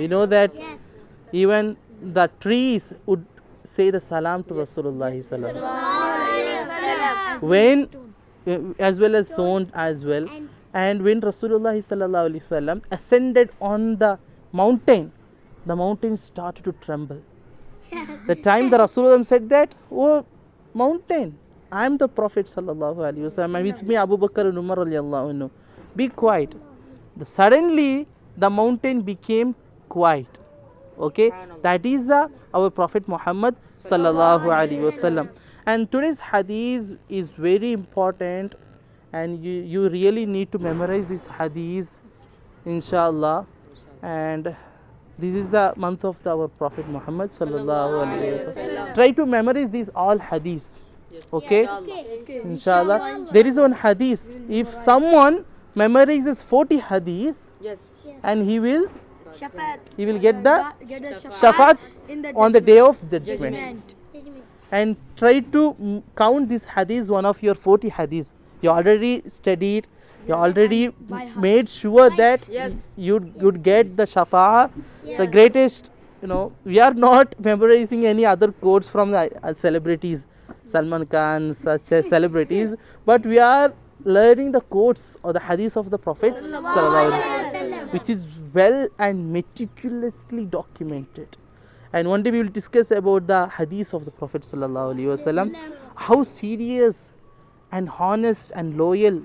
You know that even the trees would say the salam to Rasulullah when as well as sown as well. And when Rasulullah ascended on the mountain started to tremble. The time the Rasulullah said that, oh mountain, I am the Prophet sallallahu alaihi wasallam, and with me Abu Bakr and Umar radiallahu anhu, be quiet. Suddenly the mountain became quiet. Okay, that is our Prophet Muhammad sallallahu alaihi wasallam. And today's hadith is very important, and you really need to memorize this hadith, inshallah. And this is the month of our Prophet Muhammad sallallahu alaihi wasallam. Try to memorize these all hadiths. Okay? Inshallah. There is one hadith. If someone memorizes 40 hadiths, and he will get the shafaat on the day of judgment. And try to count this hadith, one of your 40 hadiths. You already studied, you already made sure that you would get the shafa'a, the greatest. We are not memorizing any other quotes from the celebrities, Salman Khan, such as celebrities, but we are learning the quotes or the hadith of the Prophet sallallahu alaihi wasallam, which is well and meticulously documented. And one day we will discuss about the hadith of the Prophet sallallahu alaihi wasallam, how serious and honest and loyal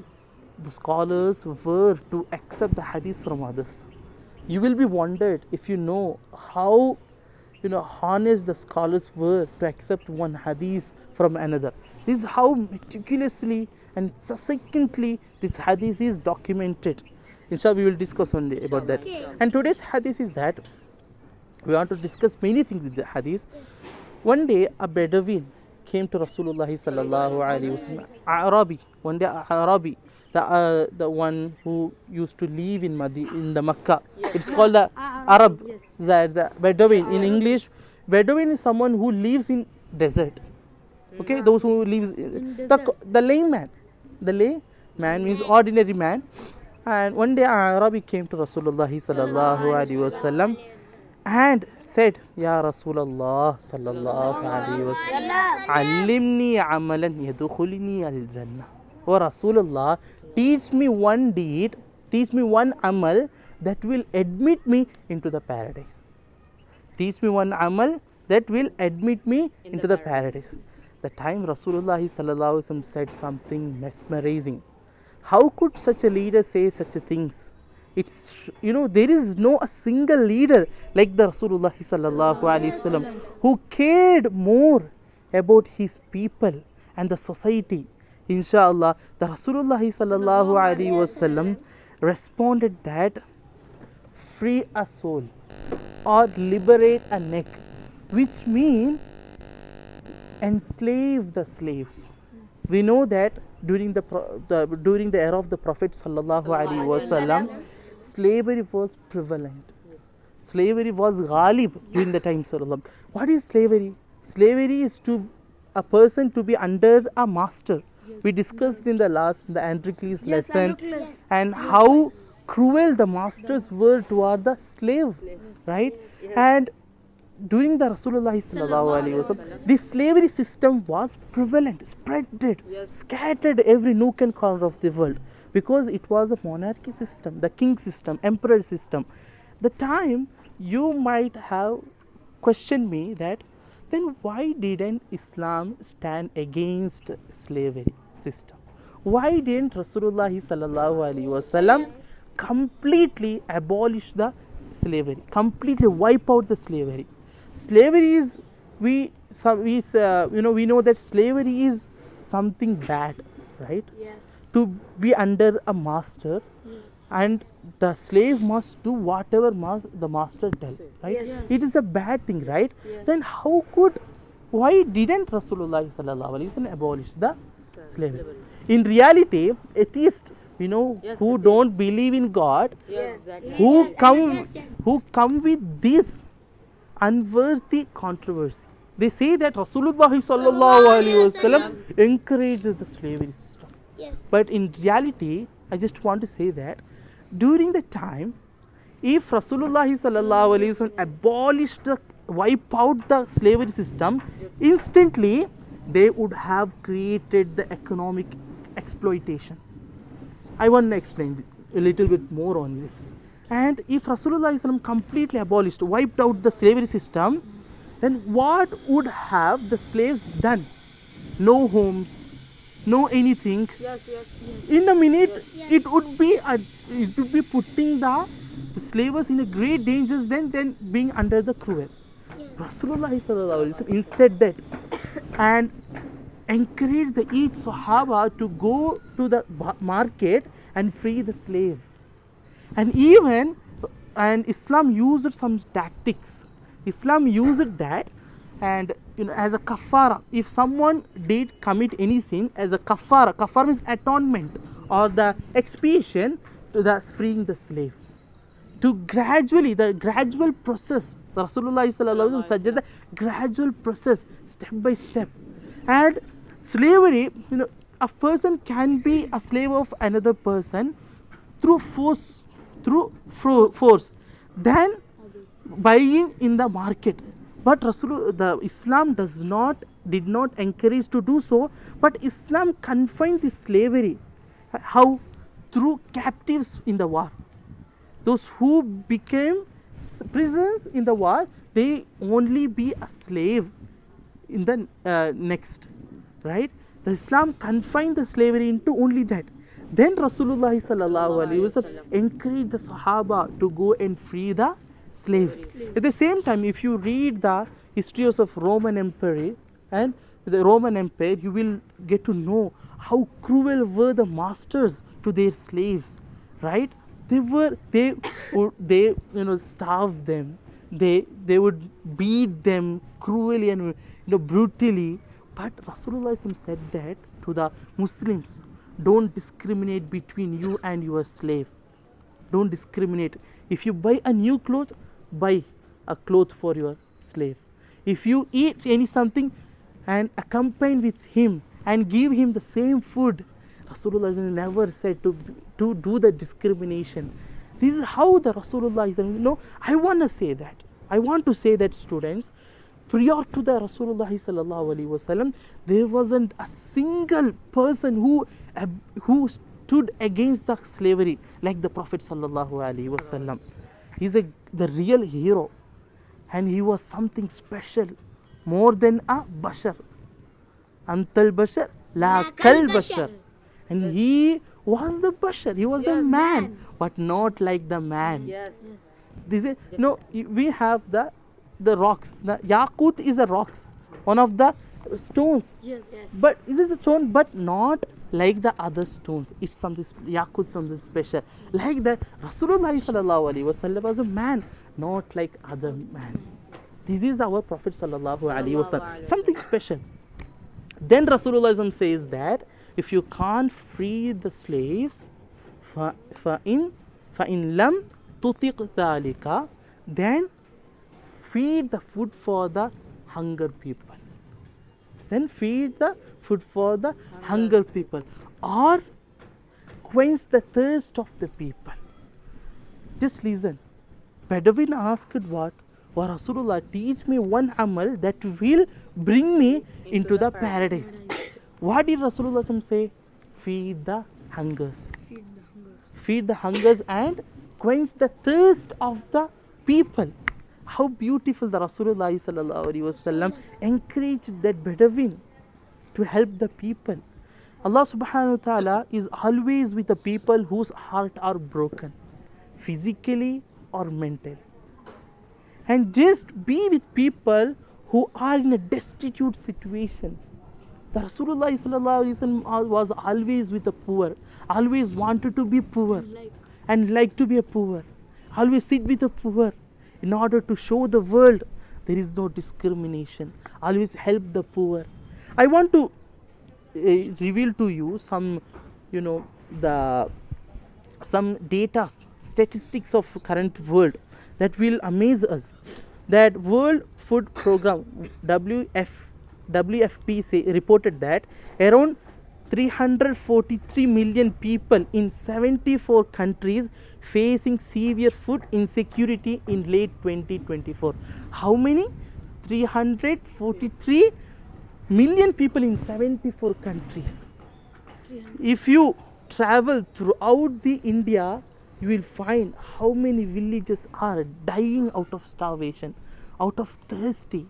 the scholars were to accept the hadith from others. You will be wondered if you know how honest the scholars were to accept one hadith from another. This is how meticulously and succinctly this hadith is documented. Inshallah, we will discuss one day about that. And today's hadith is that we want to discuss many things in the hadith. One day a Bedouin came to Rasulullah sallallahu alaihi wasallam. Arabi, one day Arabi, the one who used to live in the Makkah. It's called the Arab. The Bedouin in English. Bedouin is someone who lives in desert. Okay, those who lives the layman. The layman means ordinary man. And one day Arabi came to Rasulullah sallallahu alaihi wasallam and said, Ya Rasulullah sallallahu alaihi wasallam, Allimni amalan yadkhulni al-jannah. Oh Rasulullah, teach me one deed, teach me one amal that will admit me into the paradise. Teach me one amal that will admit me into the paradise. The time Rasulullah sallallahu alaihi wasallam said something mesmerizing. How could such a leader say such a things? It's, there is no a single leader like the Rasulullah sallallahu alaihi wasallam who cared more about his people and the society. Inshallah, the Rasulullah sallallahu alaihi wasallam responded that free a soul or liberate a neck, which means enslave the slaves. We know that during the era of the Prophet sallallahu alaihi wasallam, slavery was prevalent. Slavery was ghalib during the time sallallahu. What is slavery? Slavery is a person to be under a master. We discussed in the Androcles lesson and how cruel the masters were toward the slave, right? And during the Rasulullah sallallahu alaihi wasallam, this slavery system was prevalent, spreaded, scattered every nook and corner of the world, because it was a monarchy system, the king system, emperor system. The time you might have questioned me that then why didn't Islam stand against slavery system? Why didn't Rasulullah sallallahu alaihi wasallam completely abolish the slavery, completely wipe out the slavery? Slavery is, we know that slavery is something bad, right? To be under a master, and the slave must do whatever the master tells, right? It is a bad thing, right? Then why didn't Rasulullah sallallahu alaihi wasallam abolish the slavery? In reality, atheists, who don't believe in God, who come with this unworthy controversy. They say that Rasulullah sallallahu alaihi wasallam encourages the slavery system. But in reality, I just want to say that during the time, if Rasulullah sallallahu alaihi wasallam abolished the, wipe out the slavery system, instantly they would have created the economic exploitation. I want to explain a little bit more on this. And if Rasulullah sallam completely abolished, wiped out the slavery system, then what would have the slaves done? No homes, no anything. In a minute, it would be putting the slaves in a great dangers than being under the cruel. Rasulullah sallallahu alaihi wasallam instead that and encouraged each Sahaba to go to the market and free the slave. And Islam used some tactics. Islam used that, and as a kafara, if someone did commit any sin, as a kafara means atonement or the expiation to the freeing the slave. To the gradual process, Rasulullah sallallahu alaihi wasallam suggested the gradual process, step by step. And slavery, a person can be a slave of another person through force, then buying in the market. But the Islam did not encourage to do so, but Islam confined the slavery. How? Through captives in the war. Those who became prisoners in the war, they only be a slave in the next, right? The Islam confined the slavery into only that. Then Rasulullah sallallahu alaihi wasallam encouraged the Sahaba to go and free the slaves. At the same time, if you read the history of Roman Empire and the Roman Empire, you will get to know how cruel were the masters to their slaves, right? They would starve them. They would beat them cruelly and brutally. But Rasulullah said that to the Muslims, don't discriminate between you and your slave. Don't discriminate. If you buy a new cloth, buy a cloth for your slave. If you eat something and accompany with him and give him the same food, Rasulullah never said to do the discrimination. This is how the Rasulullah is. I want to say that students, prior to the Rasulullah sallallahu alaihi wasallam, there wasn't a single person who stood against the slavery like the Prophet sallallahu alaihi wasallam. He's the real hero, and he was something special, more than a bashar. Antal bashar la kal bashar. And he was the bashar, he was a man, but not like the man. We have the rocks. The Yaqut is a rocks, one of the stones. But this is a stone, but not like the other stones. It's something Yaqut, something special. Like that, Rasulullah sallallahu alaihi wasallam was a man, not like other man. This is our Prophet sallallahu alaihi wasallam, something special. Then Rasulullah says that if you can't free the slaves, فَإِن لَمْ تُطِقْ ذَلِكَ, then feed the food for the hunger people. Then feed the food for the hunger people, or quench the thirst of the people. Just listen. Bedouin asked what? Wa Rasulullah, teach me one amal that will bring me into the paradise. What did Rasulullah say? Feed the hungers. Feed the hungers and quench the thirst of the people. How beautiful the Rasulullah sallallahu alaihi wasallam encouraged that Bedouin to help the people. Allah subhanahu wa ta'ala is always with the people whose heart are broken, physically or mentally. And just be with people who are in a destitute situation. The Rasulullah sallallahu alaihi wasallam was always with the poor, always wanted to be poor and like to be a poor, always sit with the poor in order to show the world there is no discrimination, always help the poor. I want to reveal to you some data, statistics of current world that will amaze us. That World Food Program WFP reported that around 343 million people in 74 countries facing severe food insecurity in late 2024. How many? 343 million people in 74 countries. If you travel throughout the India, you will find how many villages are dying out of starvation, out of thirsty.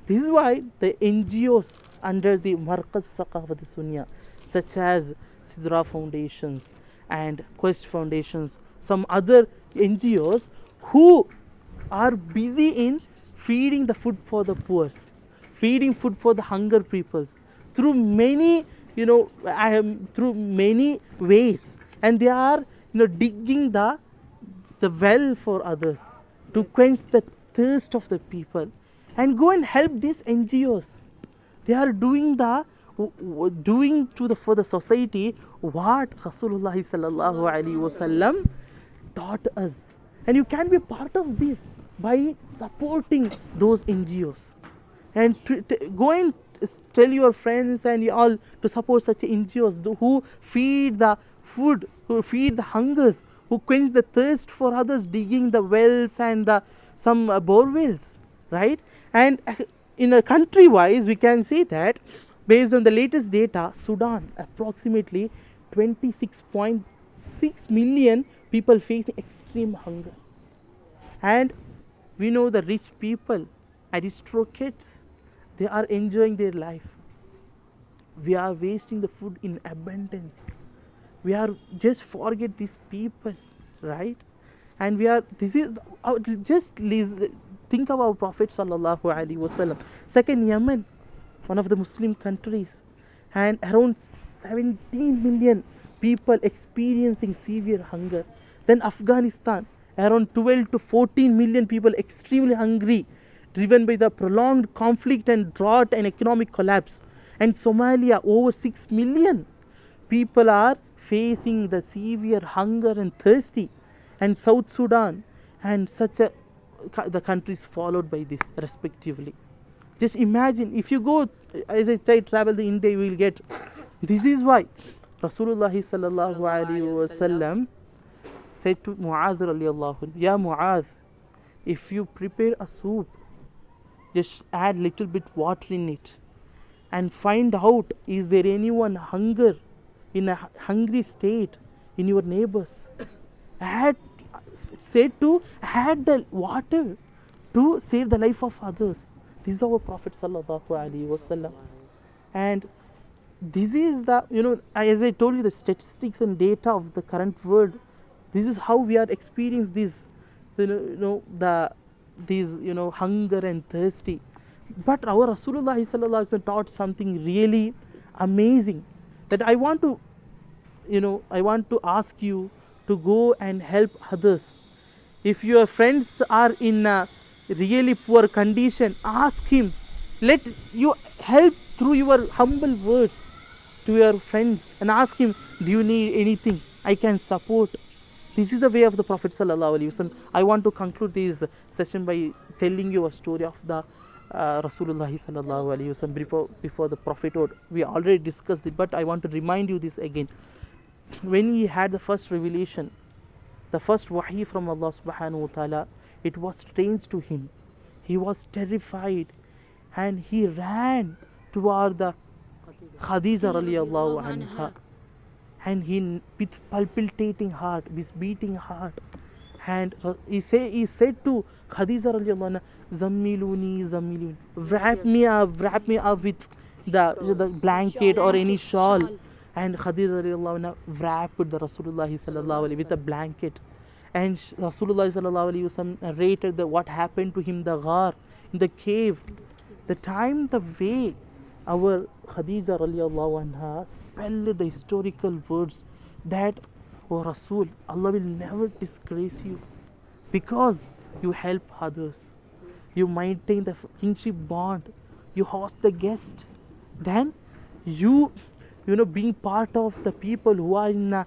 This is why the NGOs under the Markaz Saqafat Sunya, such as Sidra Foundations and Quest Foundations, some other NGOs who are busy in feeding the food for the poor, feeding food for the hunger peoples through many, through many ways, and they are digging the well for others to quench the thirst of the people. And go and help these NGOs. They are doing for the society what Rasulullah sallallahu alaihi wasallam taught us. And you can be part of this by supporting those NGOs. And go and tell your friends and all to support such NGOs who feed the food, who feed the hungers, who quench the thirst for others, digging the wells and some bore wells, right? And in a country wise, we can say that based on the latest data, Sudan, approximately 26.6 million people facing extreme hunger. And we know the rich people, aristocrats, they are enjoying their life. We are wasting the food in abundance. We are just forget these people, right? And we are, this is just think of our Prophet sallallahu alaihi wasallam. Second, Yemen, one of the Muslim countries, and around 17 million people experiencing severe hunger. Then Afghanistan, around 12 to 14 million people extremely hungry, driven by the prolonged conflict and drought and economic collapse. And Somalia, over 6 million people are facing the severe hunger and thirsty. And South Sudan, and the countries followed by this respectively. Just imagine, if you go, as I try travel the India, you will get. This is why Rasulullah sallallahu alaihi wasallam said to Mu'adh radiallahu, Ya Mu'adh, if you prepare a soup, just add little bit water in it and find out, is there anyone in a hungry state in your neighbors? Said to add the water to save the life of others. This is our Prophet sallallahu alaihi wasallam. And this is the, as I told you, the statistics and data of the current world. This is how we are experiencing this, hunger and thirsty. But our Rasulullah sallallahu alaihi wasallam taught something really amazing, that I want to ask you to go and help others. If your friends are in a really poor condition, ask him. Let you help through your humble words to your friends and ask him, do you need anything? I can support. This is the way of the Prophet sallallahu alaihi wasallam. I want to conclude this session by telling you a story of the Rasulullah sallallahu alaihi wasallam before the prophethood. We already discussed it, but I want to remind you this again. When he had the first revelation, the first wahi from Allah subhanahu wa ta'ala, it was strange to him. He was terrified and he ran toward the Khadija radiallahu anha, and he, with palpitating heart, with beating heart, and he said to Khadija radiallahu anha, Zammiluni, wrap me up with the blanket or any shawl. And Khadija radiallahu anha wrapped the Rasulullah sallallahu alaihi with a blanket. And Rasulullah sallallahu alaihi wasallam narrated what happened to him, the ghar, in the cave. The time, the way our Khadija radiallahu anha spelled the historical words that, O Rasul, Allah will never disgrace you because you help others, you maintain the kinship bond, you host the guest, then you being part of the people who are in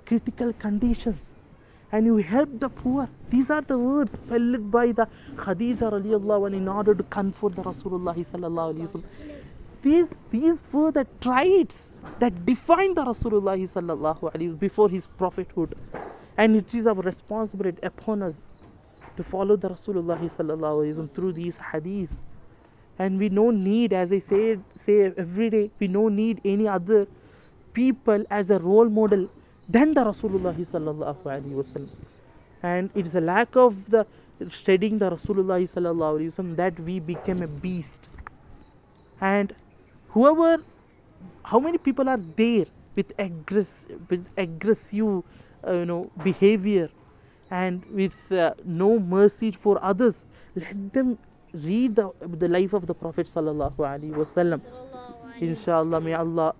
critical conditions, and you help the poor. These are the words spelled by the Khadija radiallahu anha in order to comfort the Rasulullah sallallahu alaihi wasallam. these were the traits that defined the Rasulullah sallallahu alaihi before his prophethood, and it is our responsibility upon us to follow the Rasulullah sallallahu alaihi through these hadiths. And we no need, as I say every day, we no need any other people as a role model than the Rasulullah sallallahu alaihi wasallam. And it's a lack of the studying the Rasulullah sallallahu alaihi wasallam that we became a beast. And how many people are there with aggressive behavior and with no mercy for others? Let them read the life of the Prophet sallallahu alaihi wasallam. Inshallah, may Allah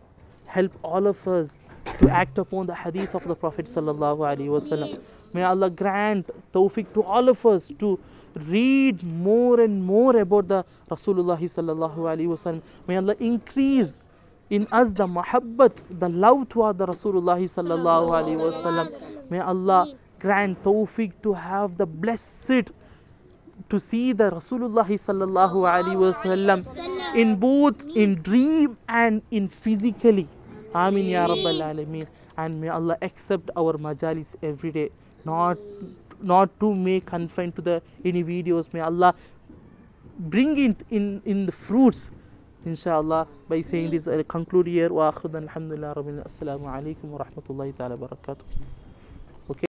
help all of us to act upon the hadith of the Prophet sallallahu alaihi wasallam. May Allah grant tawfiq to all of us to read more and more about the Rasulullah sallallahu alaihi wasallam. May Allah increase in us the mahabbat, the love toward the Rasulullah sallallahu alaihi wasallam. May Allah grant tawfiq to have the blessed to see the Rasulullah sallallahu alaihi wasallam in both in dream and in physically. Amin ya Rabbal Alameen. And may Allah accept our majalis every day, not to make confined to the any videos. May Allah bring it in the fruits, inshallah. By saying this, I conclude here. Wa akhrudan alhamdulillah rabbil alamin. Assalamu alaikum wa rahmatullahi ta'ala wa barakatuh.